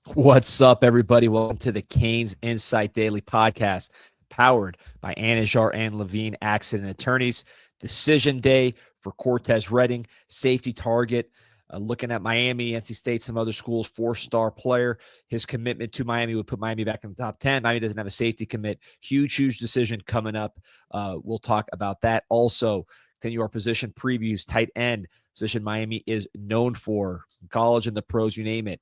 What's up, everybody? Welcome to the CanesInSight Daily Podcast, powered by Anajar and Levine Accident Attorneys. Decision day for Cortez Reading, safety target. Looking at Miami, NC State, some other schools, four-star player. His commitment to Miami would put Miami back in the top 10. Miami doesn't have a safety commit. Huge decision coming up. We'll talk about that. Also, continue our position previews, tight end position Miami is known for. College and the pros, you name it.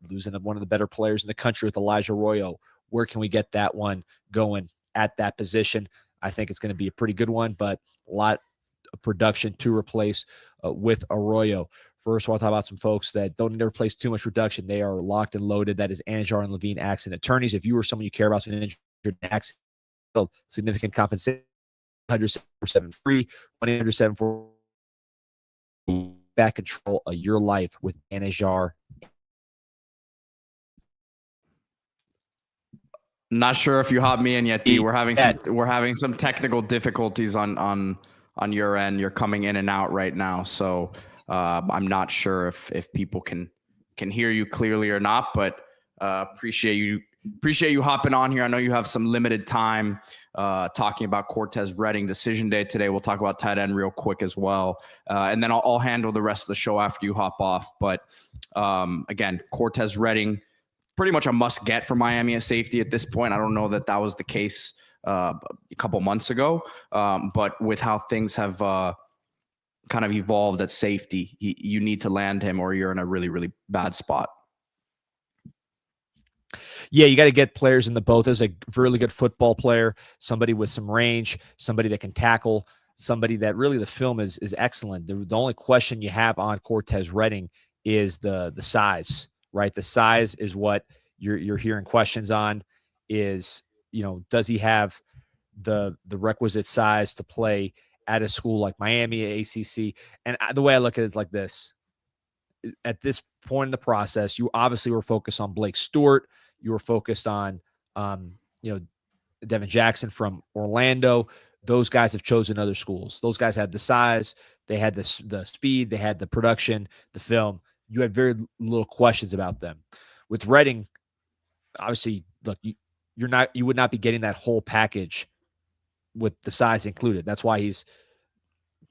Losing one of the better players in the country with Elijah Arroyo. Where can we get that one going at that position? I think it's going to be a pretty good one, but a lot of production to replace with Arroyo. First, I want to talk about some folks that don't need to replace too much production. They are locked and loaded. That is Anajar and Levine Accident Attorneys. If you or someone you care about an injured accident, significant compensation, 100-7 free, 1-800-744 back control of your life with Anajar. Not sure if you hopped me in yet, D. We're having some technical difficulties on your end. You're coming in and out right now, so I'm not sure if people can hear you clearly or not. But appreciate you hopping on here. I know you have some limited time talking about Cortez Reading decision day today. We'll talk about tight end real quick as well, and then I'll handle the rest of the show after you hop off. But again, Cortez Reading, pretty much a must get for Miami at safety at this point. I don't know that was the case a couple months ago, but with how things have kind of evolved at safety, you need to land him or you're in a really, really bad spot. Yeah, you got to get players in the boat. There's a really good football player, somebody with some range, somebody that can tackle, somebody that really the film is excellent. The only question you have on Cortez Reading is the size. Right, the size is what you're hearing questions on. Is, does he have the requisite size to play at a school like Miami, ACC? And the way I look at it is like this: at this point in the process, you obviously were focused on Blake Stewart. You were focused on, Devin Jackson from Orlando. Those guys have chosen other schools. Those guys had the size, they had the speed, they had the production, the film. You had very little questions about them. With Reading, obviously, look, you would not be getting that whole package with the size included. That's why he's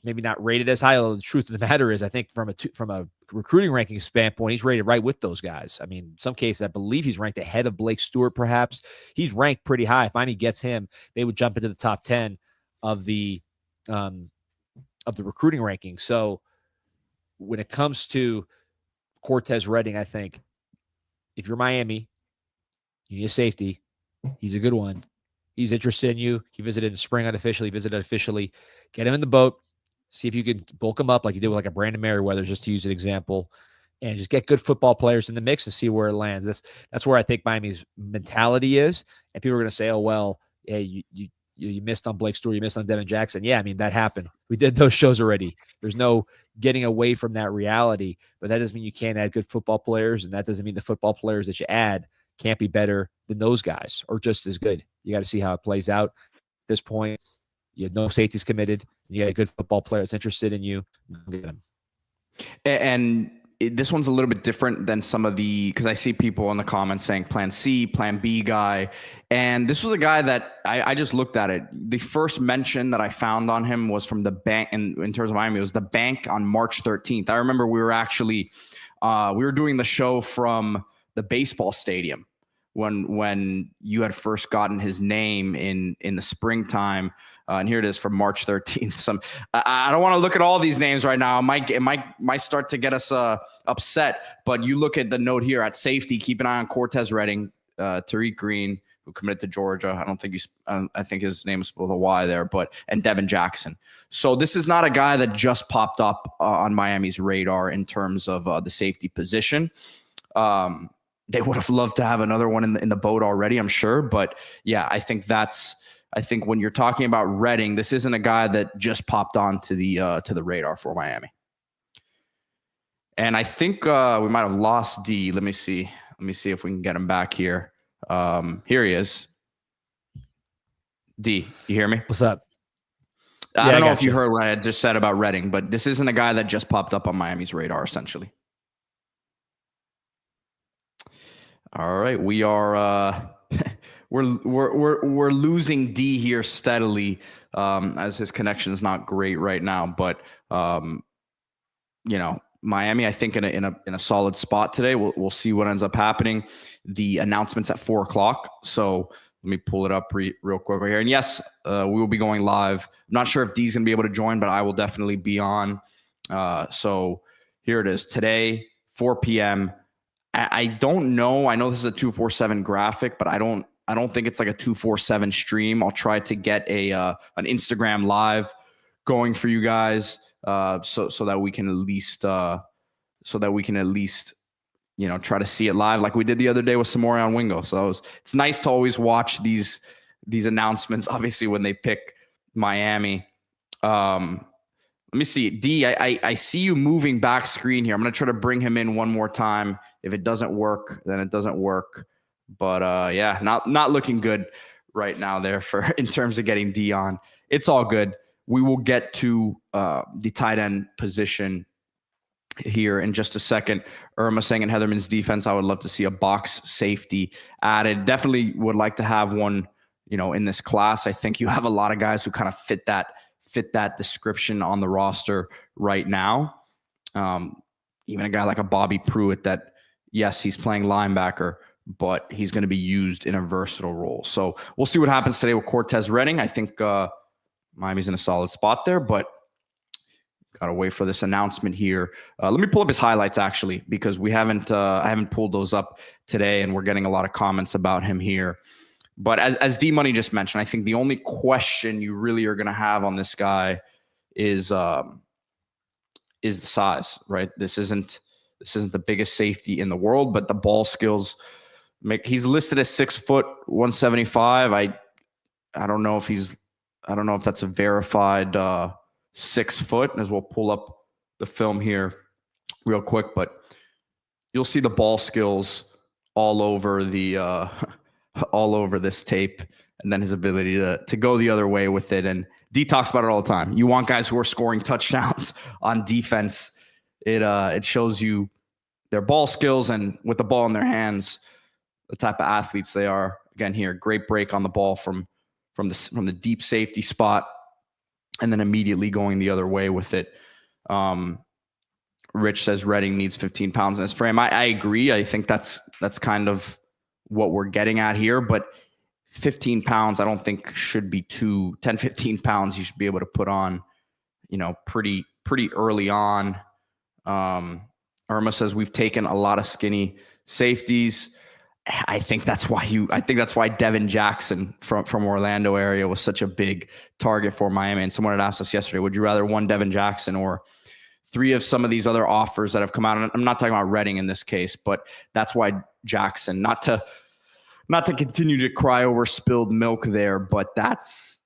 maybe not rated as high. Although the truth of the matter is, I think from a recruiting ranking standpoint, he's rated right with those guys. I mean, in some cases, I believe he's ranked ahead of Blake Stewart. Perhaps he's ranked pretty high. If Miami gets him, they would jump into the top 10 of the recruiting ranking. So when it comes to Cortez Reading, I think if you're Miami, you need a safety. He's a good one. He's interested in you. He visited in the spring unofficially, visited officially. Get him in the boat. See if you can bulk him up like you did with like a Brandon Merriweather, just to use an example, and just get good football players in the mix and see where it lands. That's where I think Miami's mentality is. And people are going to say, oh, well, hey, you missed on Blake Stewart, you missed on Devin Jackson. Yeah, I mean, that happened. We did those shows already. There's no getting away from that reality, but that doesn't mean you can't add good football players, and that doesn't mean the football players that you add can't be better than those guys or just as good. You got to see how it plays out. At this point, you have no safeties committed. You got a good football player that's interested in you. Get him. And this one's a little bit different than some of because I see people in the comments saying plan C, plan B guy. And this was a guy that I just looked at it. The first mention that I found on him was from the bank in terms of Miami. It was the bank on March 13th. I remember we were actually, we were doing the show from the baseball stadium when you had first gotten his name in the springtime. And here it is from March 13th. I don't want to look at all these names right now. It might start to get us upset. But you look at the note here at safety. Keep an eye on Cortez Reading, Tariq Green, who committed to Georgia. I think his name is spelled with a Y there. And Devin Jackson. So this is not a guy that just popped up on Miami's radar in terms of the safety position. They would have loved to have another one in the boat already, I'm sure. But yeah, I think when you're talking about Reading, this isn't a guy that just popped onto the radar for Miami. And I think we might have lost D. Let me see if we can get him back here. Here he is. D, you hear me? What's up? I don't know if you heard what I had just said about Reading, but this isn't a guy that just popped up on Miami's radar, essentially. All right, we are we're losing D here steadily, as his connection is not great right now. But Miami, I think in a solid spot today. We'll see what ends up happening. The announcement's at 4:00, so let me pull it up real quick right here. And yes, we will be going live. I'm not sure if D's gonna be able to join, but I will definitely be on. So here it is today, 4 p.m. I don't know. I know this is a 247 graphic, but I don't think it's like a 247 stream. I'll try to get an Instagram live going for you guys, so that we can at least try to see it live like we did the other day with Samorian Wingo. So it's nice to always watch these announcements. Obviously, when they pick Miami. Let me see. D, I see you moving back screen here. I'm going to try to bring him in one more time. If it doesn't work, then it doesn't work. But yeah, not looking good right now there in terms of getting D on. It's all good. We will get to the tight end position here in just a second. Irma saying in Heatherman's defense, I would love to see a box safety added. Definitely would like to have one, in this class. I think you have a lot of guys who kind of fit that description on the roster right now. Even a guy like a Bobby Pruitt that, yes, he's playing linebacker, but he's going to be used in a versatile role. So we'll see what happens today with Cortez Reading. I think Miami's in a solid spot there, but got to wait for this announcement here. Let me pull up his highlights, actually, because I haven't pulled those up today, and we're getting a lot of comments about him here. But as D Money just mentioned, I think the only question you really are going to have on this guy is the size, right? This isn't the biggest safety in the world, but the ball skills he's listed as 6 foot 175. I don't know if that's a verified 6 foot, as we'll pull up the film here real quick, but you'll see the ball skills all over this tape, and then his ability to go the other way with it. And D talks about it all the time. You want guys who are scoring touchdowns on defense. It shows you their ball skills, and with the ball in their hands, the type of athletes they are. Again, here, great break on the ball from the deep safety spot, and then immediately going the other way with it. Rich says Reading needs 15 pounds in his frame. I agree. I think that's kind of what we're getting at here, but 15 pounds, I don't think should be 10, 15 pounds. You should be able to put on, pretty early on. Irma says we've taken a lot of skinny safeties. I think that's why Devin Jackson from Orlando area was such a big target for Miami. And someone had asked us yesterday, would you rather one Devin Jackson or 3 of some of these other offers that have come out? And I'm not talking about Reading in this case, but that's why Jackson, not to continue to cry over spilled milk there, but that's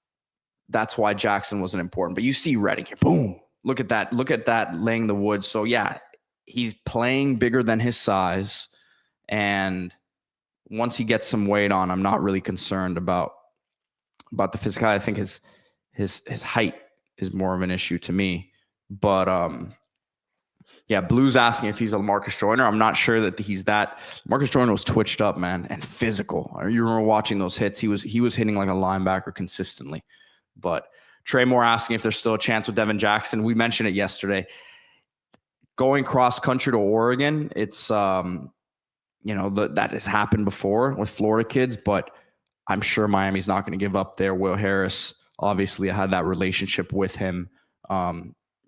why Jackson wasn't important. But you see Reading here, boom, look at that laying the wood. So yeah, he's playing bigger than his size, and once he gets some weight on, I'm not really concerned about the physicality. I think his height is more of an issue to me. But yeah, Blue's asking if he's a Marcus Joyner. I'm not sure that he's that. Marcus Joyner was twitched up, man, and physical. You remember watching those hits? He was hitting like a linebacker consistently. But Trey Moore asking if there's still a chance with Devin Jackson. We mentioned it yesterday. Going cross country to Oregon, it's that has happened before with Florida kids, but I'm sure Miami's not going to give up there. Will Harris, obviously, I had that relationship with him.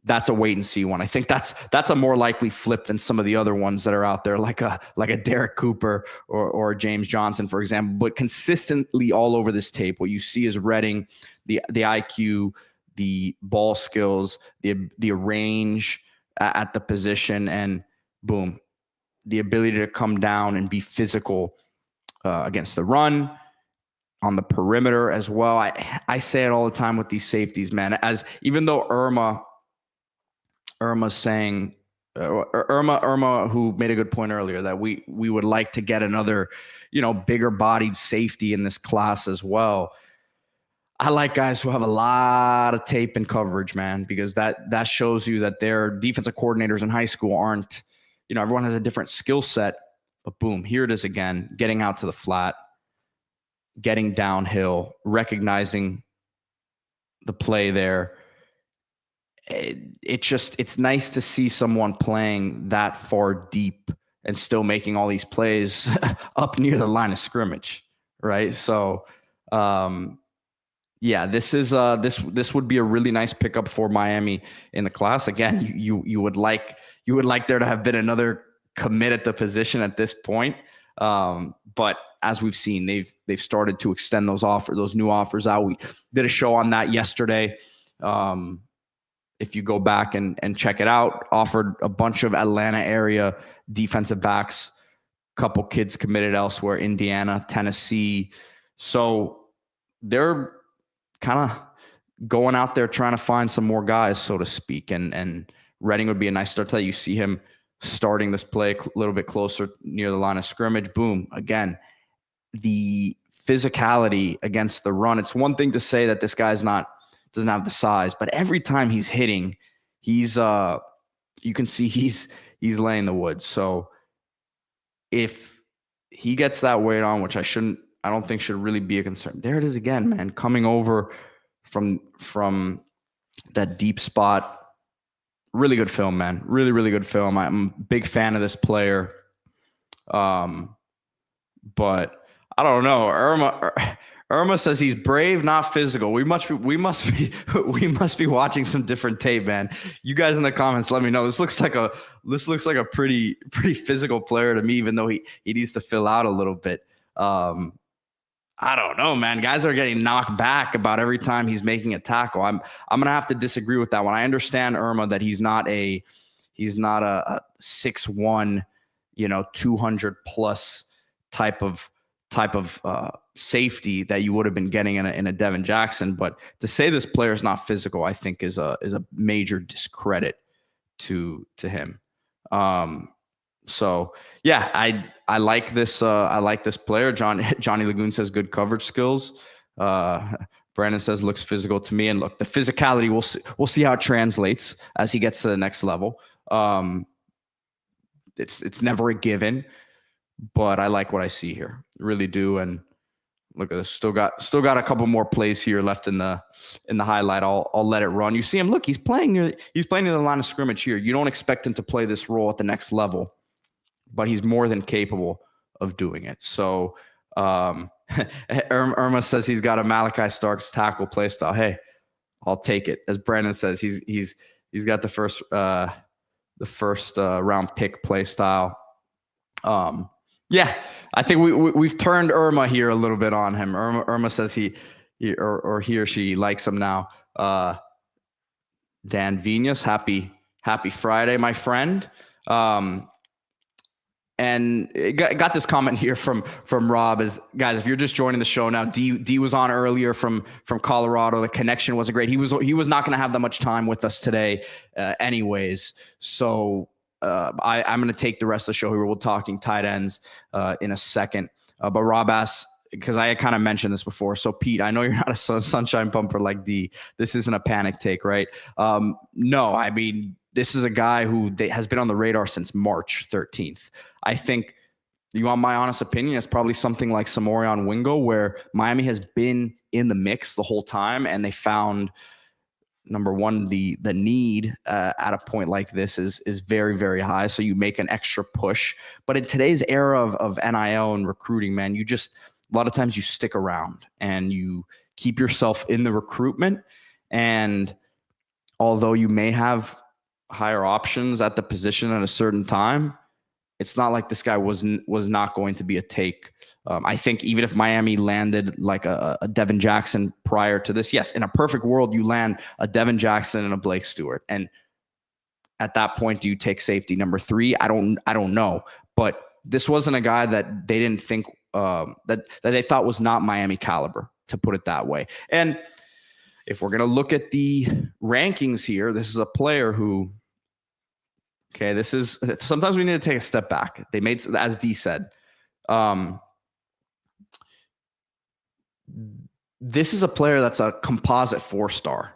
That's a wait and see one. I think that's a more likely flip than some of the other ones that are out there, like a Derek Cooper or James Johnson, for example. But consistently all over this tape, what you see is Reading, the IQ, the ball skills, the range at the position, and boom, the ability to come down and be physical against the run, on the perimeter as well. I say it all the time with these safeties, man. As even though Irma's saying, Irma, who made a good point earlier, that we would like to get another, bigger bodied safety in this class as well. I like guys who have a lot of tape and coverage, man, because that shows you that their defensive coordinators in high school aren't, everyone has a different skill set, But boom, here it is again, getting out to the flat, getting downhill, recognizing the play there. It's nice to see someone playing that far deep and still making all these plays up near the line of scrimmage, right? So, yeah, this would be a really nice pickup for Miami in the class. Again, you would like there to have been another commit at the position at this point, but as we've seen, they've started to extend those new offers out. We did a show on that yesterday. If you go back and check it out, offered a bunch of Atlanta area defensive backs, couple kids committed elsewhere, Indiana, Tennessee. So they're kind of going out there trying to find some more guys, so to speak. And Reading would be a nice start to that. You see him starting this play a little bit closer near the line of scrimmage. Boom. Again, the physicality against the run. It's one thing to say that this guy's doesn't have the size, but every time he's hitting, you can see he's laying the wood. So if he gets that weight on, which I don't think should really be a concern. There it is again, man, coming over from that deep spot. Really good film, man. Really, really good film. I'm a big fan of this player. But I don't know. Irma says he's brave, not physical. We must be watching some different tape, man. You guys in the comments, let me know. This looks like a pretty physical player to me, even though he needs to fill out a little bit. I don't know, man. Guys are getting knocked back about every time he's making a tackle. I'm gonna have to disagree with that one. I understand Irma that he's not a 6'1", 200 plus type of safety that you would have been getting in a Devin Jackson. But to say this player is not physical, I think is a major discredit to him. So yeah, I like this. I like this player. Johnny Lagoon says good coverage skills. Brandon says looks physical to me. And look, the physicality, we'll see how it translates as he gets to the next level. It's never a given, but I like what I see here. Really do. And look at this. Still got a couple more plays here left in the highlight. I'll let it run. You see him. Look, he's playing near the line of scrimmage here. You don't expect him to play this role at the next level, but he's more than capable of doing it. So Irma says he's got a Malachi Starks tackle play style. Hey, I'll take it. As Brandon says, he's got the first round pick play style. Yeah, I think we've turned Irma here a little bit on him. Irma says he or she likes him now. Dan Vinas, happy Friday, my friend. And got this comment here from Rob is, guys, if you're just joining the show now, D was on earlier from Colorado. The connection wasn't great. He was not going to have that much time with us today anyways. So I'm going to take the rest of the show here. We'll talking tight ends in a second. But Rob asks, because I kind of mentioned this before. So Pete, I know you're not a sunshine bumper like D. This isn't a panic take, right? No, I mean, this is a guy who has been on the radar since March 13th. I think, you want my honest opinion, it's probably something like Samorion Wingo, where Miami has been in the mix the whole time, and they found, number one, the need at a point like this is very, very high. So you make an extra push. But in today's era of NIL and recruiting, man, a lot of times you stick around and you keep yourself in the recruitment. And although you may have higher options at the position at a certain time, it's not like this guy was not going to be a take. I think even if Miami landed like a Devin Jackson prior to this, yes, in a perfect world, you land a Devin Jackson and a Blake Stewart. And at that point, do you take safety number 3? I don't know. But this wasn't a guy that they didn't think that they thought was not Miami caliber, to put it that way. And if we're going to look at the rankings here, this is a player who, sometimes we need to take a step back. They made, as D said, this is a player that's a composite 4-star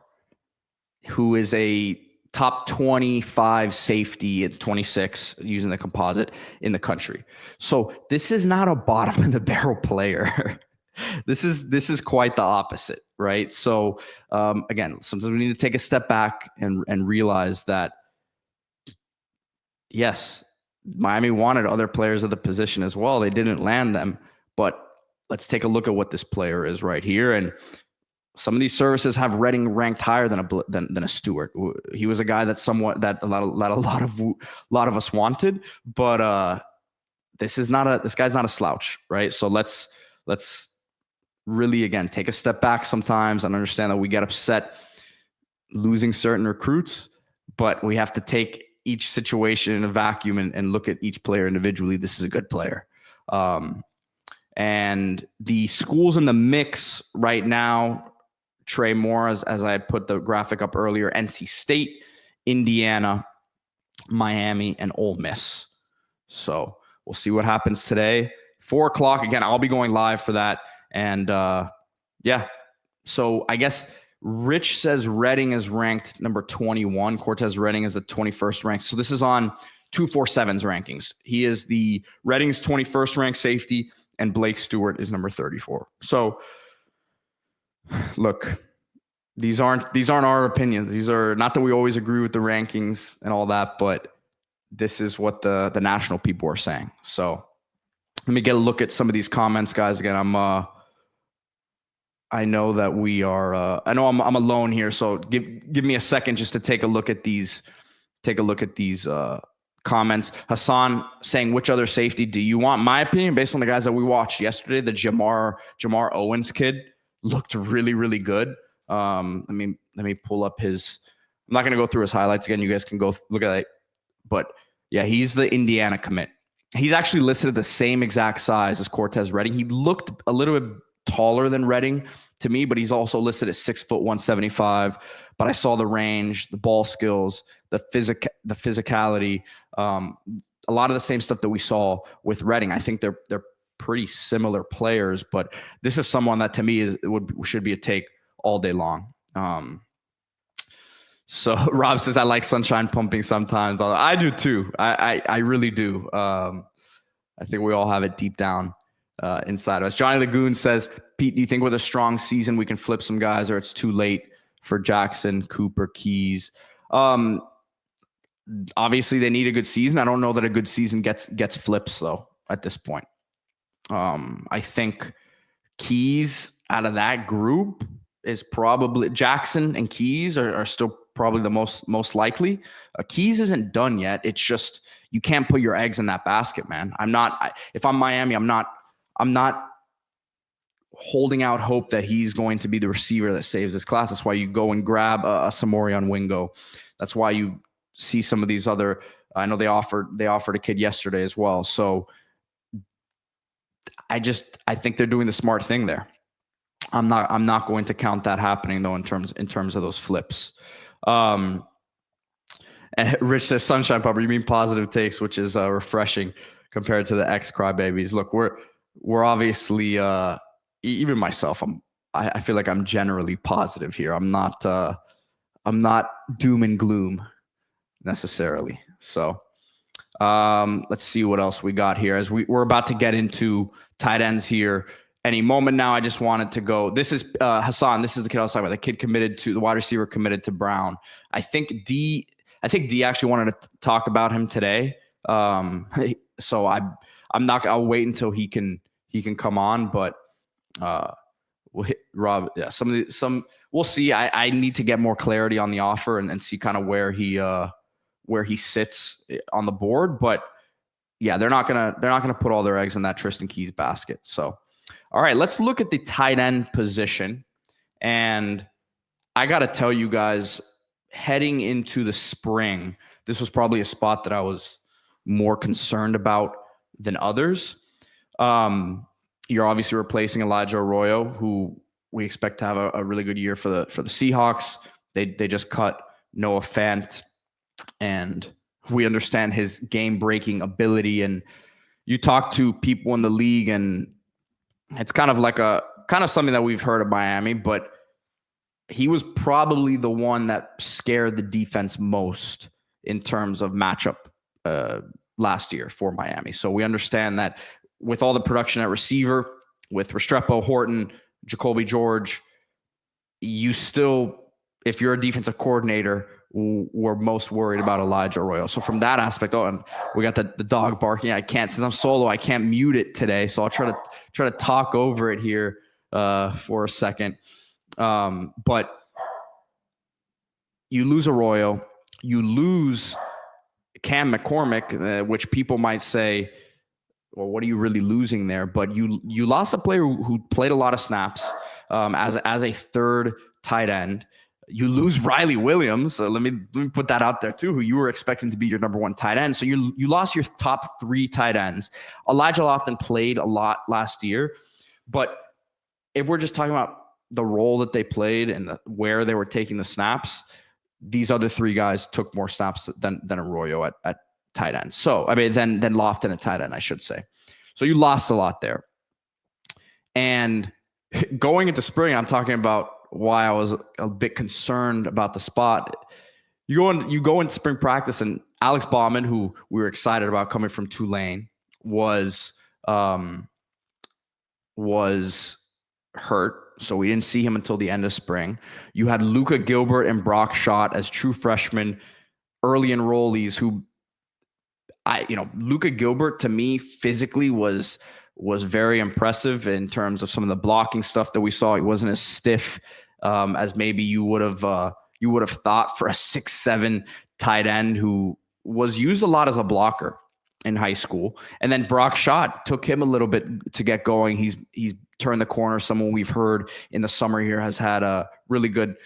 who is a top 25 safety at 26 using the composite in the country. So this is not a bottom of the barrel player. This is quite the opposite, right? So again, sometimes we need to take a step back and realize that, yes, Miami wanted other players of the position as well. They didn't land them, but let's take a look at what this player is right here. And some of these services have Reading ranked higher than a Stewart. He was a guy that a lot of us wanted, but this guy's not a slouch, right? So let's really, again, take a step back sometimes and understand that we get upset losing certain recruits, but we have to take each situation in a vacuum and look at each player individually. This is a good player. And the schools in the mix right now, Trey Moore, as I had put the graphic up earlier, NC State, Indiana, Miami, and Ole Miss. So we'll see what happens today. 4:00 again. I'll be going live for that. And yeah, so I guess Rich says Reading is ranked number 21. Cortez Reading is the 21st ranked. So this is on 247's rankings. He is the Reading's 21st ranked safety, and Blake Stewart is number 34. So look, these aren't our opinions. These are not that we always agree with the rankings and all that, but this is what the national people are saying. So let me get a look at some of these comments, guys. Again, I know that we are. I know I'm alone here, so give me a second just to take a look at these. Take a look at these comments. Hassan saying, which other safety do you want? My opinion, based on the guys that we watched yesterday, the Jamar Owens kid looked really, really good. Let me pull up his. I'm not going to go through his highlights again. You guys can go look at it. But yeah, he's the Indiana commit. He's actually listed at the same exact size as Cortez Reading. He looked a little bit taller than Reading to me, but he's also listed at 6 foot 175. But I saw the range, the ball skills, the physicality, a lot of the same stuff that we saw with Reading. I think they're pretty similar players, but this is someone that to me should be a take all day long. So Rob says, I like sunshine pumping sometimes, but I do too. I really do. I think we all have it deep down inside of us. Johnny Lagoon says, Pete, do you think with a strong season we can flip some guys, or it's too late for Jackson, Cooper, Keys? Obviously they need a good season. I don't know that a good season gets flips though at this point. I think Keys out of that group is probably Jackson and Keys are still probably the most likely. Keys isn't done yet. It's just, you can't put your eggs in that basket, man. If I'm Miami, I'm not holding out hope that he's going to be the receiver that saves this class. That's why you go and grab a Samorian Wingo. That's why you see some of these other, I know they offered a kid yesterday as well. So I think they're doing the smart thing there. I'm not going to count that happening though in terms of those flips. And Rich says, sunshine pupper, you mean positive takes, which is refreshing compared to the ex crybabies. Look, we're obviously even myself, I feel like I'm generally positive here. I'm not doom and gloom necessarily. So let's see what else we got here as we're about to get into tight ends here any moment now. I just wanted to go. This is Hassan. This is the kid I was talking about. The kid committed to the wide receiver committed to Brown. I think D actually wanted to talk about him today. So I'll wait until he can come on, but Rob, yeah, we'll see. I need to get more clarity on the offer and see kind of where he sits on the board, but yeah, they're not gonna put all their eggs in that Tristan Keys basket. So, all right, let's look at the tight end position. And I got to tell you guys, heading into the spring, this was probably a spot that I was more concerned about than others. You're obviously replacing Elijah Arroyo, who we expect to have a really good year for the Seahawks. They just cut Noah Fant, and we understand his game-breaking ability. And you talk to people in the league, and it's kind of something that we've heard of Miami, but he was probably the one that scared the defense most in terms of matchup last year for Miami. So we understand that with all the production at receiver, with Restrepo, Horton, Jacoby George, you still, if you're a defensive coordinator, we're most worried about Elijah Arroyo. So from that aspect, and we got the dog barking. I can't, since I'm solo, I can't mute it today. So I'll try to talk over it here for a second. But you lose Arroyo, you lose Cam McCormick, which people might say, well, what are you really losing there? But you lost a player who played a lot of snaps as a third tight end. You lose Riley Williams. So let me put that out there too, who you were expecting to be your number one tight end. So you lost your top three tight ends. Elijah Lofton played a lot last year, but if we're just talking about the role that they played and where they were taking the snaps, these other three guys took more snaps than Arroyo at tight end. So, I mean, then Lofton at tight end, I should say. So you lost a lot there. And going into spring, I'm talking about why I was a bit concerned about the spot. You go into spring practice, and Alex Bauman, who we were excited about coming from Tulane, was hurt. So we didn't see him until the end of spring. You had Luka Gilbert and Brock Schott as true freshmen, early enrollees who Luka Gilbert to me physically was very impressive in terms of some of the blocking stuff that we saw. He wasn't as stiff as maybe you would have thought for a 6'7" tight end who was used a lot as a blocker in high school. And then Brock Schott took him a little bit to get going. He's turned the corner. Someone we've heard in the summer here has had a really good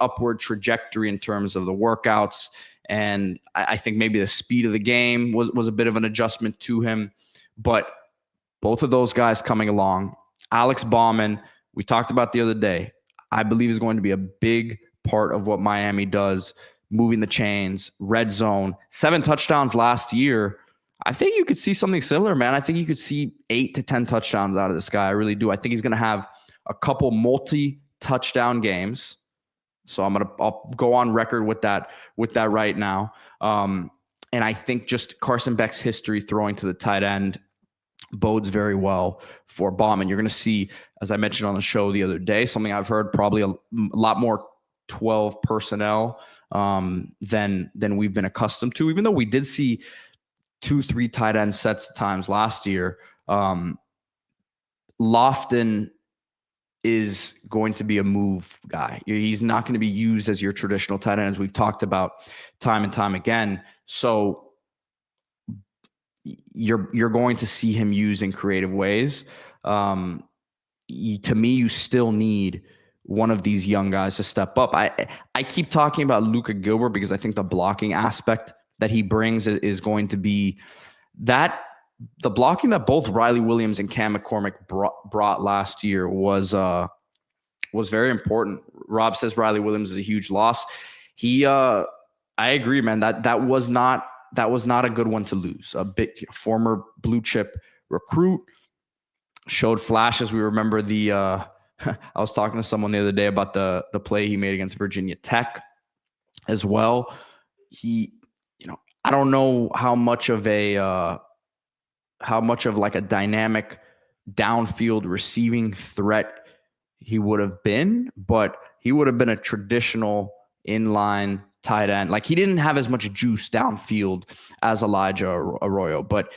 upward trajectory in terms of the workouts. And I think maybe the speed of the game was a bit of an adjustment to him. But both of those guys coming along. Alex Bauman, we talked about the other day, I believe is going to be a big part of what Miami does, moving the chains, red zone, 7 touchdowns last year. I think you could see something similar, man. I think you could see 8 to 10 touchdowns out of this guy. I really do. I think he's going to have a couple multi-touchdown games. So I'll go on record with that right now. And I think just Carson Beck's history throwing to the tight end bodes very well for Bauman. You're going to see, as I mentioned on the show the other day, something I've heard, probably a lot more 12 personnel than we've been accustomed to, even though we did see 2-3 tight end sets times last year. Lofton is going to be a move guy. He's not going to be used as your traditional tight end, as we've talked about time and time again. So you're going to see him used in creative ways. To me, you still need one of these young guys to step up. I keep talking about Luka Gilbert because I think the blocking aspect that he brings is going to be that. The blocking that both Riley Williams and Cam McCormick brought last year was very important. Rob says Riley Williams is a huge loss. I agree, man. That was not a good one to lose. A bit former blue chip recruit, showed flashes. We remember I was talking to someone the other day about the play he made against Virginia Tech as well. I don't know how much of like a dynamic downfield receiving threat he would have been, but he would have been a traditional inline tight end. Like, he didn't have as much juice downfield as Elijah Arroyo, but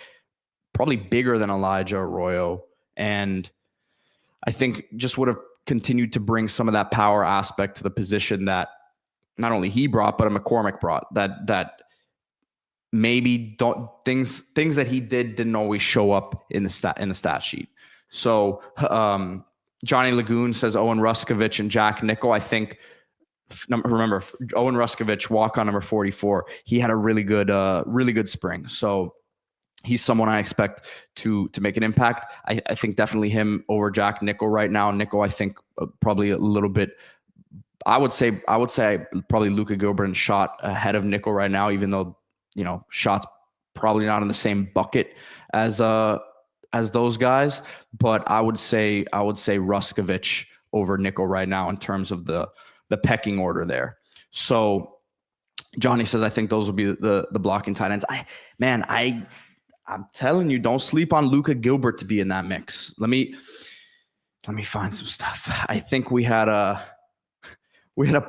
probably bigger than Elijah Arroyo. And I think just would have continued to bring some of that power aspect to the position that not only he brought, but McCormick brought, that maybe things that he didn't always show up in the stat sheet. So Johnny Lagoon says Owen Ruskovich and Jack Nickel. I think, remember, Owen Ruskovich, walk-on number 44. He had a really good spring. So he's someone I expect to make an impact. I think definitely him over Jack Nickel right now. Nickel, I think probably a little bit. I would say probably Luka Gilbert and Schott ahead of Nickel right now, even though Schott's probably not in the same bucket as those guys. But I would say Ruskovich over nickel right now in terms of the pecking order there. So Johnny says, I think those will be the blocking tight ends. I'm telling you, don't sleep on Luka Gilbert to be in that mix. Let me find some stuff. I think we had a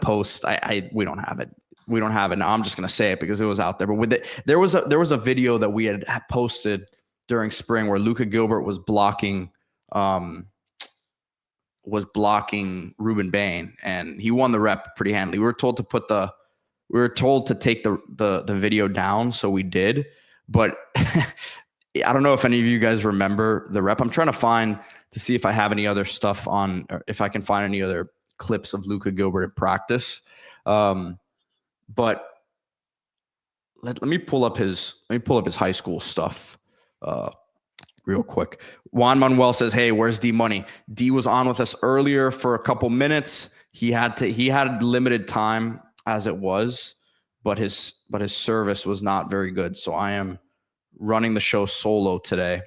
post. We don't have it. We don't have it. Now I'm just gonna say it because it was out there. But there was a video that we had posted during spring where Luka Gilbert was blocking Ruben Bain, and he won the rep pretty handily. We were told to take the video down, so we did. But I don't know if any of you guys remember the rep. I'm trying to find to see if I have any other stuff on, or if I can find any other clips of Luka Gilbert in practice. But let me pull up his high school stuff real quick. Juan Manuel says, "Hey, where's D Money? D was on with us earlier for a couple minutes. He had limited time as it was, but his service was not very good. So I am running the show solo today."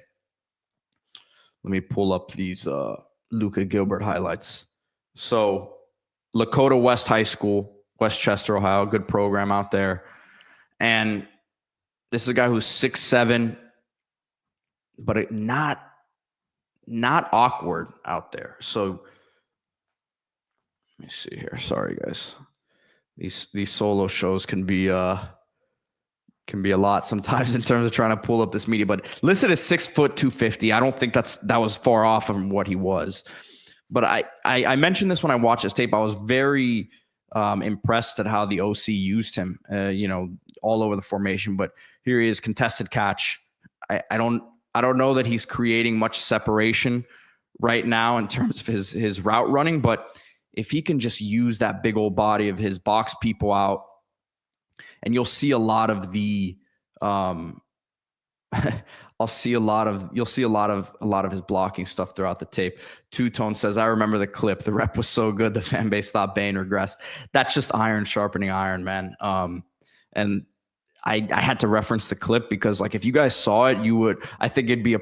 Let me pull up these Luka Gilbert highlights. So Lakota West High School, Westchester, Ohio, good program out there. And this is a guy who's 6'7", but not awkward out there. So let me see here. Sorry, guys. These solo shows can be a lot sometimes in terms of trying to pull up this media. But listed as 6 foot 250. I don't think that was far off from what he was. But I mentioned this when I watched this tape. I was very impressed at how the OC used him, all over the formation. But here he is, contested catch. I don't know that he's creating much separation right now in terms of his route running. But if he can just use that big old body of his, box people out, and you'll see a lot of the you'll see a lot of his blocking stuff throughout the tape. Two Tone says, "I remember the clip. The rep was so good, the fan base thought Bain regressed." That's just iron sharpening iron, man. And I had to reference the clip because, like, if you guys saw it, I think it'd be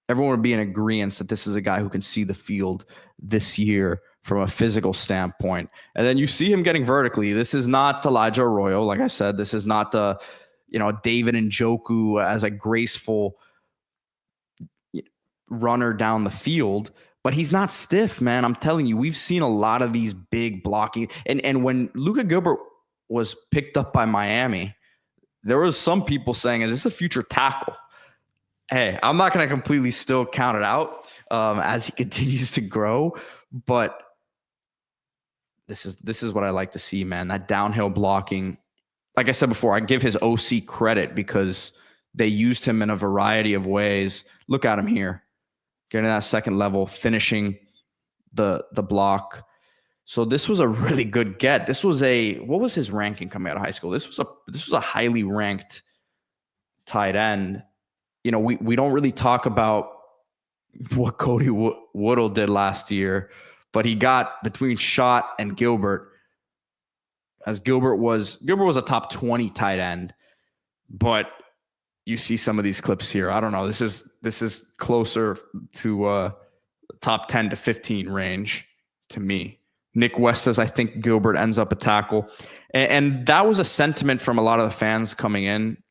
everyone would be in agreement that this is a guy who can see the field this year from a physical standpoint. And then you see him getting vertically. This is not Elijah Arroyo. Like I said, this is not David Njoku as a graceful runner down the field, but he's not stiff, man. I'm telling you, we've seen a lot of these big blocking. And when Luka Gilbert was picked up by Miami, there was some people saying, is this a future tackle? Hey, I'm not going to completely still count it out as he continues to grow, but this is what I like to see, man. That downhill blocking. Like I said before, I give his OC credit because they used him in a variety of ways. Look at him here, getting that second level, finishing the block. So this was a really good get. This was what was his ranking coming out of high school? This was a highly ranked tight end. We don't really talk about what Cody Woodle did last year, but he got between Schott and Gilbert, as Gilbert was a top 20 tight end, but you see some of these clips here. I don't know. This is closer to top 10 to 15 range to me. Nick West says, "I think Gilbert ends up a tackle," and that was a sentiment from a lot of the fans coming in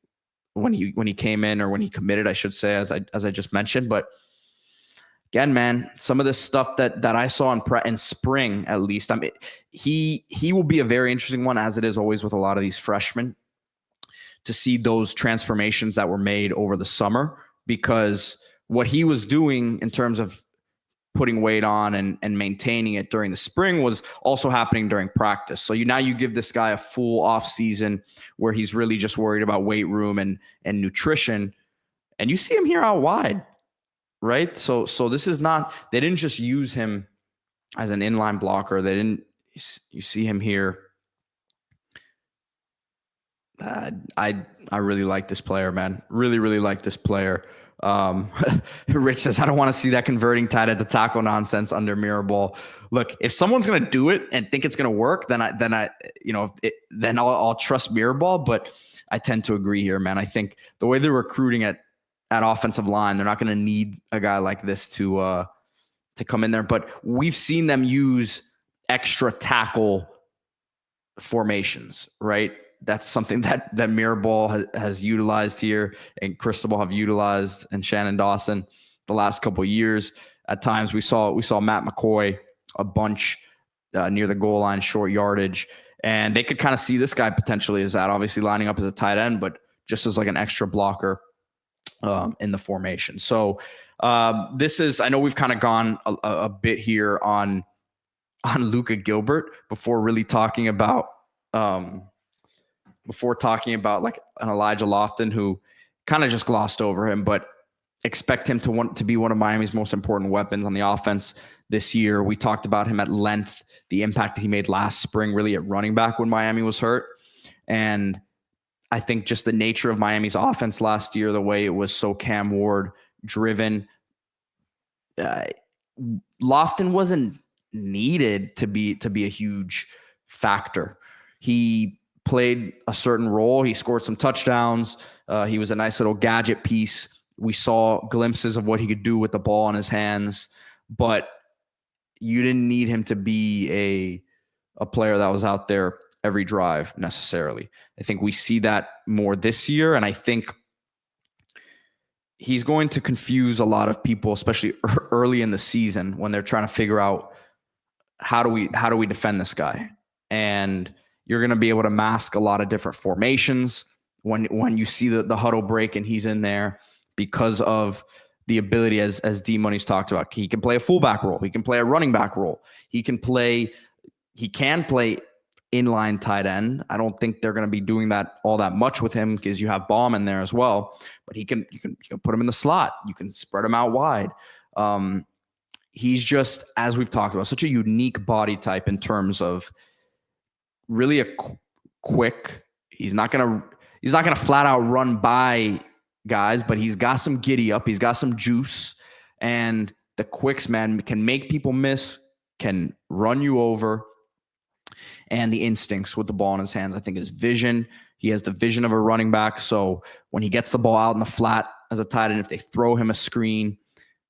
when he came in, or when he committed, I should say, as I just mentioned. But again, man, some of this stuff that I saw in spring, at least, he will be a very interesting one, as it is always with a lot of these freshmen, to see those transformations that were made over the summer, because what he was doing in terms of putting weight on and maintaining it during the spring was also happening during practice. So now you give this guy a full off season where he's really just worried about weight room and nutrition, and you see him here out wide. Right. So this is not, they didn't just use him as an inline blocker. You see him here. I really like this player, man. Really, really like this player. Rich says, "I don't want to see that converting tight at the tackle nonsense under mirror ball." Look, if someone's going to do it and think it's going to work, then I'll trust mirror ball. But I tend to agree here, man. I think the way they're recruiting at offensive line, they're not going to need a guy like this to to come in there. But we've seen them use extra tackle formations, right? That's something that Mirabal has utilized here, and Cristobal have utilized, and Shannon Dawson the last couple of years. At times we saw Matt McCoy a bunch near the goal line, short yardage, and they could kind of see this guy potentially as that, obviously lining up as a tight end, but just as like an extra blocker in the formation. So this is, I know we've kind of gone a bit here on Luka Gilbert before really talking about like an Elijah Lofton, who kind of just glossed over him, but expect him to be one of Miami's most important weapons on the offense this year. We talked about him at length, the impact that he made last spring, really at running back when Miami was hurt. And I think just the nature of Miami's offense last year, the way it was so Cam Ward driven, Lofton wasn't needed to be a huge factor. He played a certain role. He scored some touchdowns. He was a nice little gadget piece. We saw glimpses of what he could do with the ball in his hands, but you didn't need him to be a player that was out there every drive necessarily. I think we see that more this year, and I think he's going to confuse a lot of people, especially early in the season when they're trying to figure out how do we defend this guy. And you're going to be able to mask a lot of different formations when you see the huddle break and he's in there, because of the ability, as D-Money's talked about. He can play a fullback role. He can play a running back role. He can play inline tight end. I don't think they're going to be doing that all that much with him because you have Baum in there as well. But you can put him in the slot. You can spread him out wide. He's just, as we've talked about, such a unique body type in terms of really a quick. He's not going to flat out run by guys, but he's got some giddy up. He's got some juice, and the quicks, man, can make people miss, can run you over. And the instincts with the ball in his hands, I think his vision, he has the vision of a running back. So when he gets the ball out in the flat as a tight end, if they throw him a screen,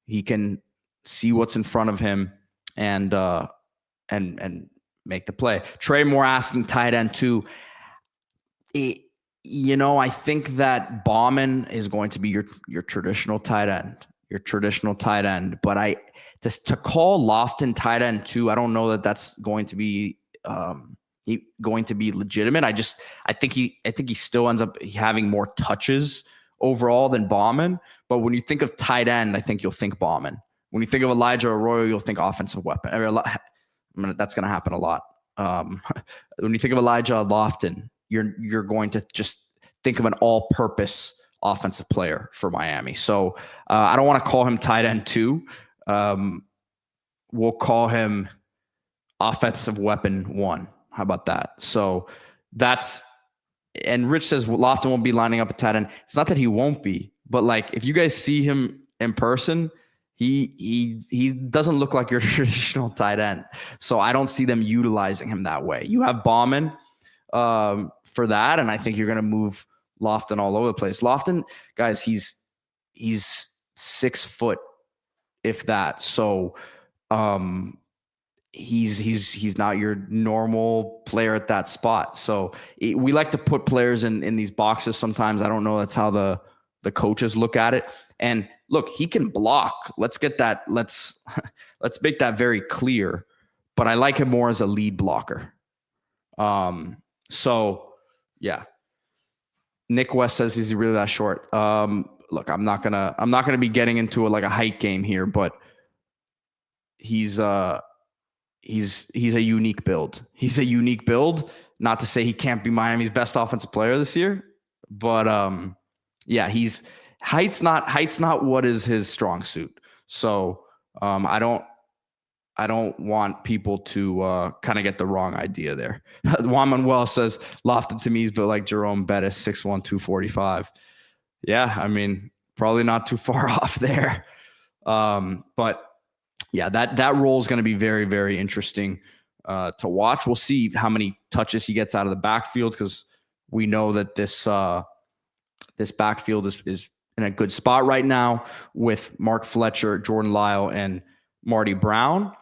he can see what's in front of him and make the play. Trey Moore asking tight end too. I think that Bauman is going to be your traditional tight end, but to call Lofton tight end too, I don't know that that's going to be legitimate. I think he still ends up having more touches overall than Bauman. But when you think of tight end, I think you'll think Bauman. When you think of Elijah Arroyo, you'll think offensive weapon. That's going to happen a lot. When you think of Elijah Lofton, you're going to just think of an all-purpose offensive player for Miami. So I don't want to call him tight end too. We'll call him offensive weapon 1. How about that? So and Rich says Lofton won't be lining up a tight end. It's not that he won't be, but like if you guys see him in person, he doesn't look like your traditional tight end. So I don't see them utilizing him that way. You have Bauman for that, and I think you're going to move Lofton all over the place. Lofton, guys, he's 6 foot, if that. So he's not your normal player at that spot. So we like to put players in these boxes sometimes. I don't know that's how the coaches look at it. And look, he can block. Let's make that very clear. But I like him more as a lead blocker. So yeah. Nick West says he's really that short. Look, I'm not gonna be getting into a height game here, but he's a unique build. He's a unique build. Not to say he can't be Miami's best offensive player this year, but yeah, height's not what is his strong suit. So I don't want people to kind of get the wrong idea there. Juan Manuel says Lofton to me is built like Jerome Bettis, 6'1", 245. Yeah, I mean, probably not too far off there. But yeah, that role is going to be very, very interesting to watch. We'll see how many touches he gets out of the backfield, because we know that this backfield is in a good spot right now with Mark Fletcher, Jordan Lyle, and Marty Brown,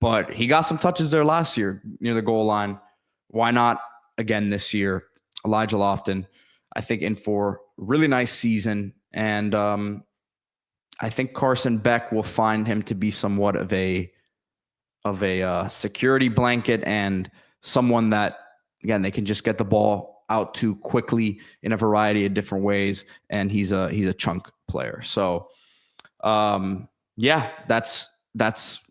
but he got some touches there last year near the goal line. Why not again this year? Elijah Lofton, I think, in for a really nice season. And I think Carson Beck will find him to be somewhat of a security blanket and someone that, again, they can just get the ball out to quickly in a variety of different ways. And he's a chunk player. So, yeah, that's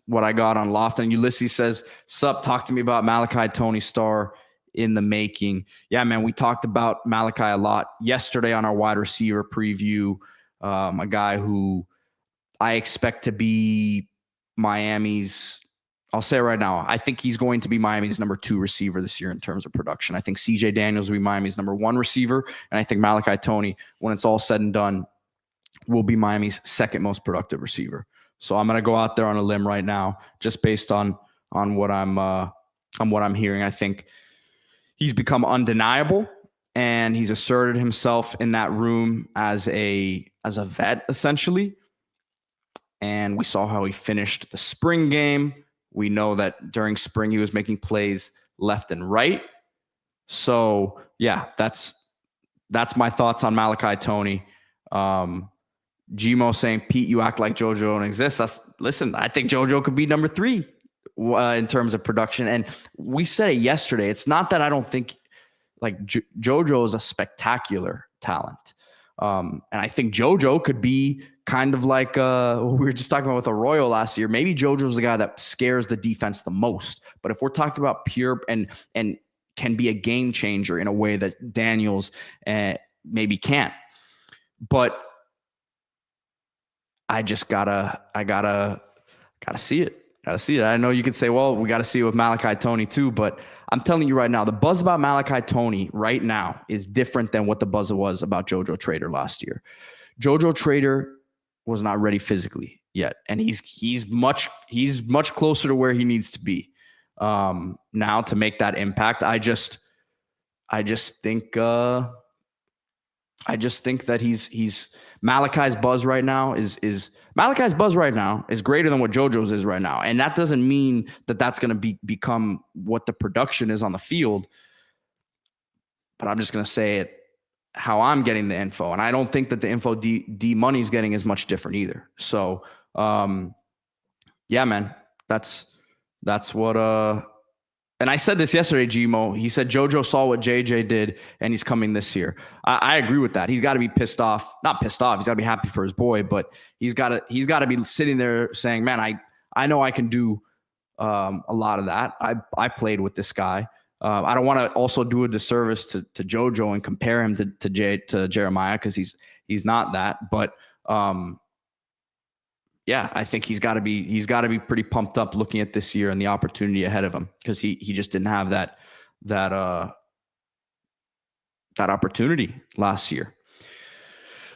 what I got on Lofton. Ulysses says, sup, talk to me about Malachi Tony star in the making. Yeah, man, we talked about Malachi a lot yesterday on our wide receiver preview. A guy who I expect to be Miami's, I'll say it right now, I think he's going to be Miami's number 2 receiver this year in terms of production. I think CJ Daniels will be Miami's number 1 receiver, and I think Malachi Tony, when it's all said and done, will be Miami's 2nd most productive receiver. So I'm going to go out there on a limb right now, just based on what I'm hearing. I think he's become undeniable, and he's asserted himself in that room as a vet, essentially. And we saw how he finished the spring game. We know that during spring he was making plays left and right. So yeah, that's my thoughts on Malachi Tony. Gmo saying, Pete, you act like JoJo don't exist. Listen, I think JoJo could be number 3 in terms of production. And we said it yesterday. It's not that I don't think like JoJo is a spectacular talent. And I think JoJo could be kind of like we were just talking about with Arroyo last year. Maybe JoJo's the guy that scares the defense the most. But if we're talking about pure and can be a game changer in a way that Daniels maybe can't. But I just gotta see it. Gotta see it. I know you could say, well, we gotta see it with Malachi Tony too, but I'm telling you right now, the buzz about Malachi Tony right now is different than what the buzz was about JoJo Trader last year. JoJo Trader was not ready physically yet, and he's much closer to where he needs to be now to make that impact. I just think that he's Malachi's buzz right now is greater than what JoJo's is right now. And that doesn't mean that that's going to become what the production is on the field. But I'm just going to say it how I'm getting the info. And I don't think that the info D Money's getting is much different either. So, yeah, man, that's what, and I said this yesterday, Gmo. He said JoJo saw what JJ did, and he's coming this year. I agree with that. He's got to be pissed off. Not pissed off. He's got to be happy for his boy, but he's got to be sitting there saying, "Man, I know I can do a lot of that. I played with this guy. I don't want to also do a disservice to JoJo and compare him to Jeremiah because he's not that. But yeah, I think he's got to be pretty pumped up looking at this year and the opportunity ahead of him because he just didn't have that opportunity last year.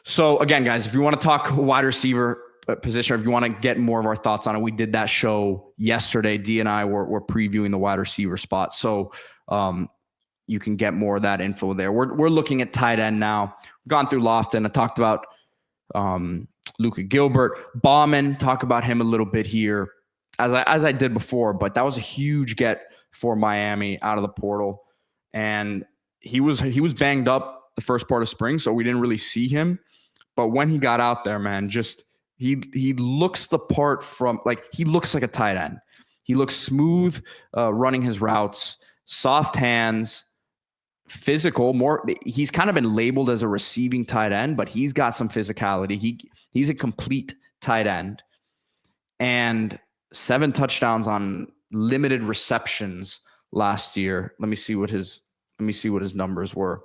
So again, guys, if you want to talk wide receiver position, or if you want to get more of our thoughts on it, we did that show yesterday. D and I were previewing the wide receiver spot, so you can get more of that info there. We're looking at tight end now. We've gone through Lofton. I talked about Luka Gilbert. Bauman, talk about him a little bit here, as I did before, but that was a huge get for Miami out of the portal. And he was banged up the first part of spring, so we didn't really see him. But when he got out there, man, just he looks the part from, like, he looks like a tight end. He looks smooth running his routes, soft hands, physical. He's kind of been labeled as a receiving tight end, but he's got some physicality. He's a complete tight end, and 7 touchdowns on limited receptions last year. Let me see what his numbers were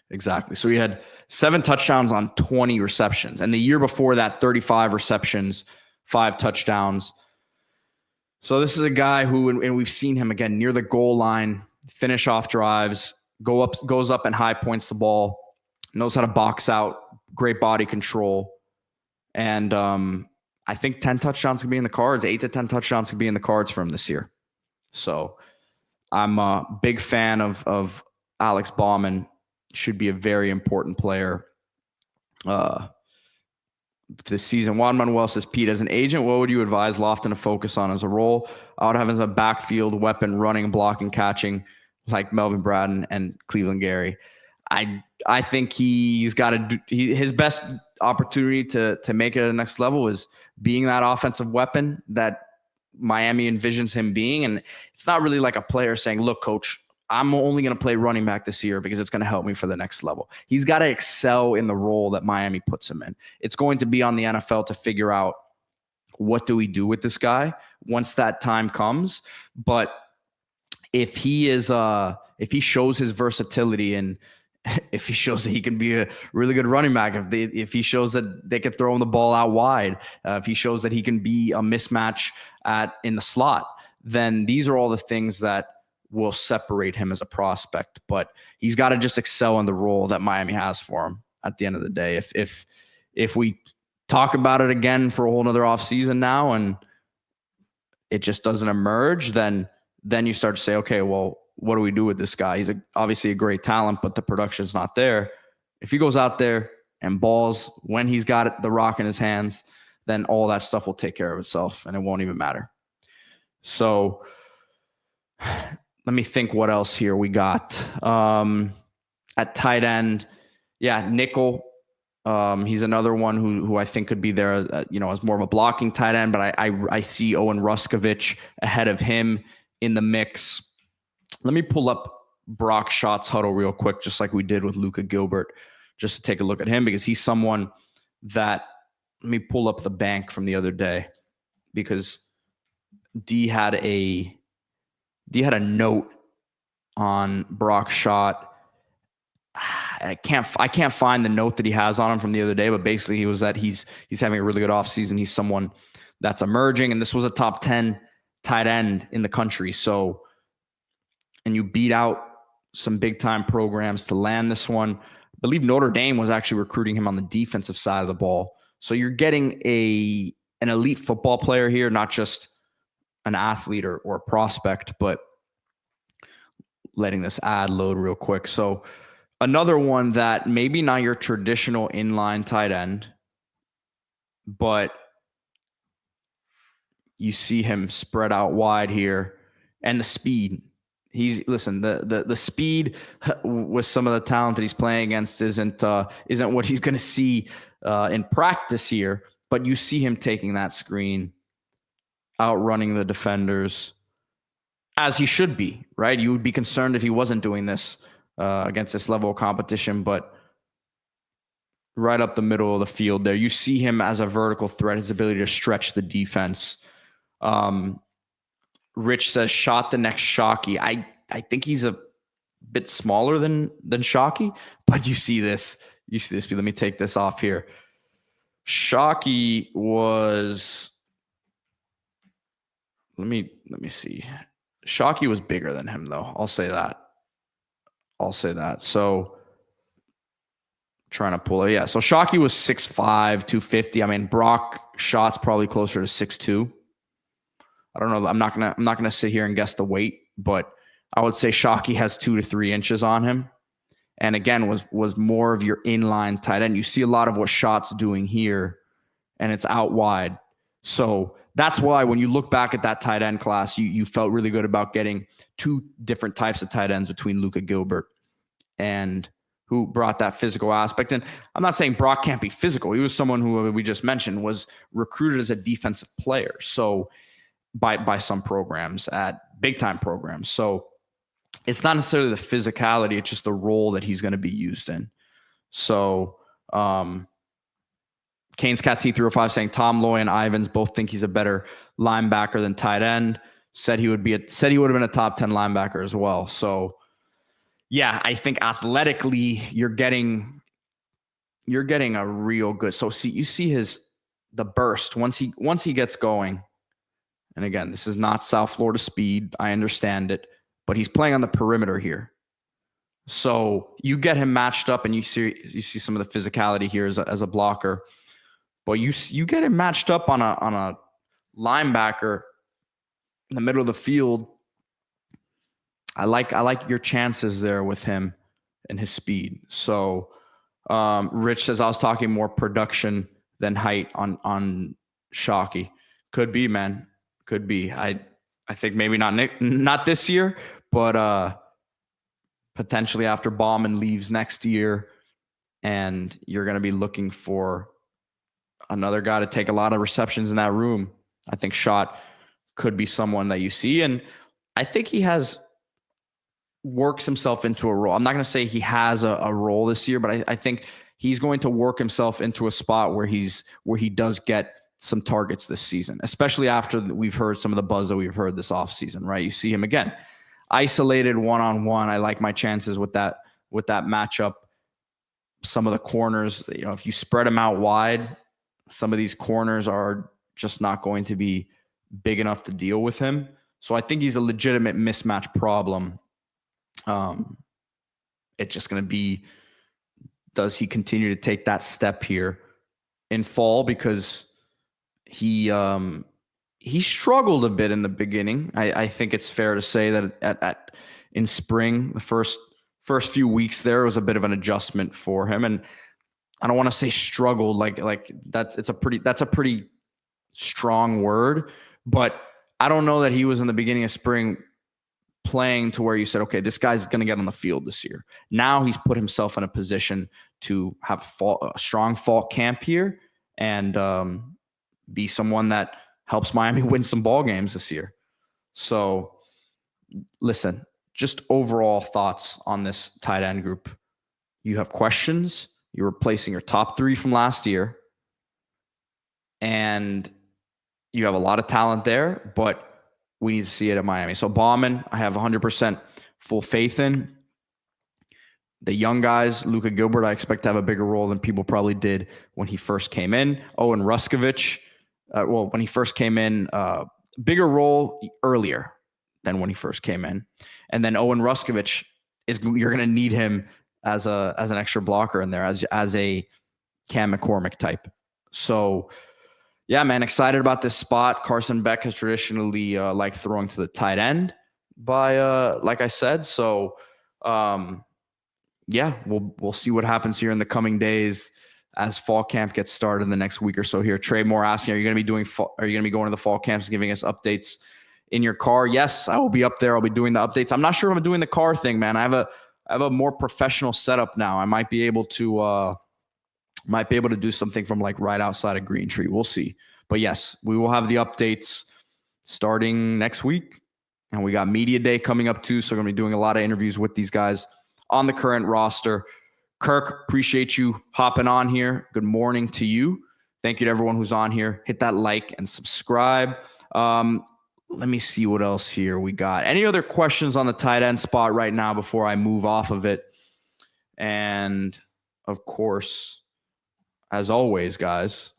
exactly. So he had 7 touchdowns on 20 receptions, and the year before that, 35 receptions, 5 touchdowns. So this is a guy who, and we've seen him again near the goal line, finish off drives, goes up and high points the ball, knows how to box out, great body control. And I think 10 touchdowns could be in the cards, 8 to 10 touchdowns could be in the cards for him this year. So I'm a big fan of Alex Bauman. Should be a very important player this season. Juan Manuel says, Pete, as an agent, what would you advise Lofton to focus on as a role? I would have him as a backfield weapon, running, blocking, catching, like Melvin Braden and Cleveland Gary. I think he's got to do his best opportunity to make it to the next level is being that offensive weapon that Miami envisions him being. And it's not really like a player saying, look, coach, I'm only going to play running back this year because it's going to help me for the next level. He's got to excel in the role that Miami puts him in. It's going to be on the NFL to figure out what do we do with this guy once that time comes. But if he shows his versatility and if he shows that he can be a really good running back, if he shows that they could throw him the ball out wide, if he shows that he can be a mismatch in the slot, then these are all the things that will separate him as a prospect. But he's got to just excel in the role that Miami has for him at the end of the day. If we talk about it again for a whole nother offseason now and it just doesn't emerge, then you start to say, okay, well, what do we do with this guy? He's obviously a great talent, but the production's not there. If he goes out there and balls when he's got the rock in his hands, then all that stuff will take care of itself and it won't even matter. So let me think what else here we got. At tight end, nickel. He's another one who I think could be there, as more of a blocking tight end, but I see Owen Ruskovich ahead of him in the mix. Let me pull up Brock Schott's huddle real quick, just like we did with Luka Gilbert, just to take a look at him, because he's someone that, let me pull up the bank from the other day, because D had a note on Brock Schott. I can't find the note that he has on him from the other day, but basically he was that he's having a really good offseason. He's someone that's emerging, and this was a top 10 tight end in the country. So, and you beat out some big time programs to land this one. I believe Notre Dame was actually recruiting him on the defensive side of the ball. So you're getting an elite football player here, not just an athlete or a prospect, but letting this ad load real quick. So another one that maybe not your traditional inline tight end, but you see him spread out wide here, and the speed. The speed with some of the talent that he's playing against isn't what he's going to see in practice here, but you see him taking that screen, outrunning the defenders, as he should be, right? You would be concerned if he wasn't doing this against this level of competition, but right up the middle of the field there, you see him as a vertical threat, his ability to stretch the defense. Rich says, shot the next Shockey. I think he's a bit smaller than Shockey, but you see this. Let me take this off here. Shockey was, let me see. Shockey was bigger than him, though. I'll say that. So trying to pull it. Yeah. So Shockey was 6'5", 250. I mean, Brock Schott's probably closer to 6'2". I don't know. I'm not gonna sit here and guess the weight, but I would say Shockey has 2 to 3 inches on him. And again, was more of your inline tight end. You see a lot of what Schott's doing here, and it's out wide. So that's why when you look back at that tight end class, you felt really good about getting 2 different types of tight ends between Luka Gilbert and who brought that physical aspect. And I'm not saying Brock can't be physical. He was someone who we just mentioned was recruited as a defensive player. So by some programs, at big time programs. So it's not necessarily the physicality, it's just the role that he's going to be used in. So Canes Cat C305 saying Tom Loy and Ivins both think he's a better linebacker than tight end. Said he would have been a top 10 linebacker as well. So yeah, I think athletically you're getting a real good. So you see the burst once he gets going. And again, this is not South Florida speed. I understand it, but he's playing on the perimeter here. So you get him matched up, and you see some of the physicality here as a blocker. But you get him matched up on a linebacker in the middle of the field. I like your chances there with him and his speed. So Rich says I was talking more production than height on Shockey. Could be, man. Could be. I think maybe not this year, but potentially after Bauman leaves next year, and you're going to be looking for another guy to take a lot of receptions in that room. I think Schott could be someone that you see, and I think he works himself into a role. I'm not going to say he has a role this year, but I think he's going to work himself into a spot where he does get some targets this season, especially after we've heard some of the buzz that we've heard this offseason, right? You see him again, isolated one-on-one. I like my chances with that matchup. Some of the corners, if you spread them out wide, some of these corners are just not going to be big enough to deal with him. So I think he's a legitimate mismatch problem. It's just going to be, does he continue to take that step here in fall? Because he struggled a bit in the beginning. I think it's fair to say that in spring, the first few weeks there was a bit of an adjustment for him. And I don't want to say struggled, like that's a pretty strong word, but I don't know that he was in the beginning of spring playing to where you said, okay, this guy's going to get on the field this year. Now he's put himself in a position to have a strong fall camp here and be someone that helps Miami win some ball games this year. So listen, just overall thoughts on this tight end group. You have questions. You're replacing your top 3 from last year, and you have a lot of talent there, but we need to see it at Miami. So Bauman, I have 100% full faith in. The young guys, Luka Gilbert, I expect to have a bigger role than people probably did when he first came in. Owen Ruskovich, when he first came in, bigger role earlier than when he first came in. And then Owen Ruskovich, you're going to need him as an extra blocker in there, as a Cam McCormick type. So yeah, man, excited about this spot. Carson Beck has traditionally liked throwing to the tight end like I said. So yeah, we'll see what happens here in the coming days as fall camp gets started in the next week or so here. Trey Moore asking, are you going to be going to the fall camps and giving us updates in your car? Yes, I will be up there. I'll be doing the updates. I'm not sure if I'm doing the car thing, man. I have a more professional setup now. I might be able to do something from like right outside of Green Tree. We'll see. But yes, we will have the updates starting next week. And we got media day coming up too. So we're going to be doing a lot of interviews with these guys on the current roster. Kirk, appreciate you hopping on here. Good morning to you. Thank you to everyone who's on here. Hit that like and subscribe. Let me see what else here we got. Any other questions on the tight end spot right now before I move off of it? And of course, as always, guys,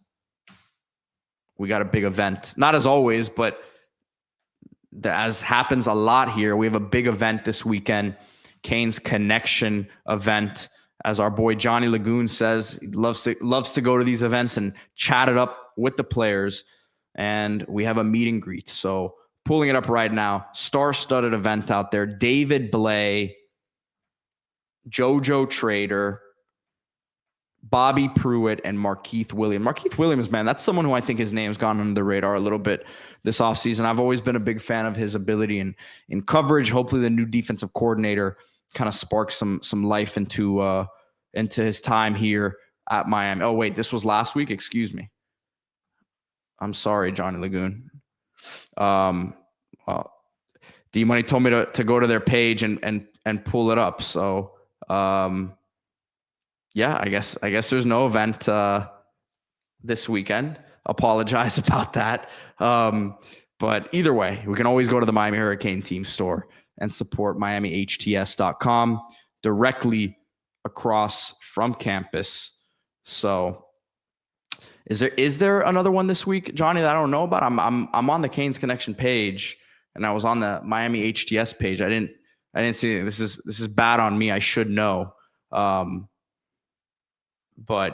we got a big event. Not as always, but as happens a lot here, we have a big event this weekend, Canes Connection event. As our boy Johnny Lagoon says, he loves to go to these events and chat it up with the players. And we have a meet and greet. So pulling it up right now, star-studded event out there. David Blay, JoJo Trader, Bobby Pruitt, and Markeith Williams. Markeith Williams, man, that's someone who I think his name's gone under the radar a little bit this offseason. I've always been a big fan of his ability in coverage. Hopefully the new defensive coordinator kind of sparks some life into his time here at Miami. Oh, wait, this was last week? Excuse me. I'm sorry, Johnny Lagoon. D-Money told me to go to their page and pull it up. So, yeah, I guess there's no event this weekend. Apologize about that. But either way, we can always go to the Miami Hurricane team store and support MiamiHTS.com directly across from campus. So is there another one this week, Johnny, that I don't know about? I'm on the Canes Connection page, and I was on the Miami HTS page. I didn't see it. This is bad on me. I should know. But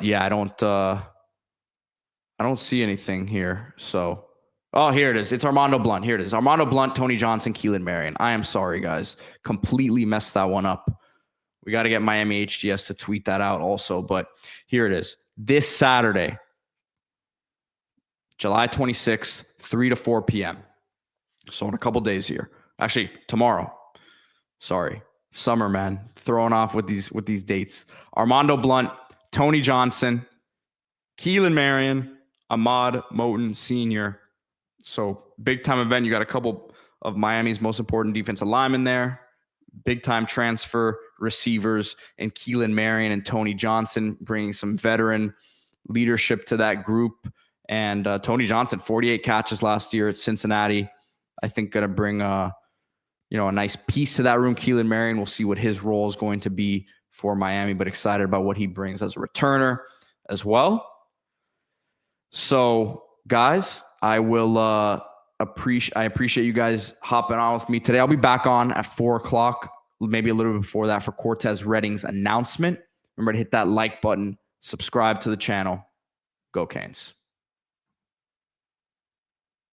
yeah, I don't see anything here. So, oh, here it is. It's Armando Blunt. Here it is. Armando Blunt, Tony Johnson, Keelan Marion. I am sorry, guys. Completely messed that one up. We got to get Miami HTS to tweet that out also. But here it is. This Saturday, July 26th, 3 to 4 p.m. So in a couple days here. Actually, tomorrow. Sorry. Summer, man. Throwing off with these dates. Armando Blunt, Tony Johnson, Keelan Marion, Ahmad Moten Sr. So big time event. You got a couple of Miami's most important defensive linemen there. Big time transfer receivers, and Keelan Marion and Tony Johnson bringing some veteran leadership to that group. And Tony Johnson, 48 catches last year at Cincinnati. I think going to bring a nice piece to that room. Keelan Marion, we'll see what his role is going to be for Miami, but excited about what he brings as a returner as well. So, guys, I appreciate you guys hopping on with me today. I'll be back on at 4:00, maybe a little bit before that, for Cortez Reading's announcement. Remember to hit that like button, subscribe to the channel. Go Canes.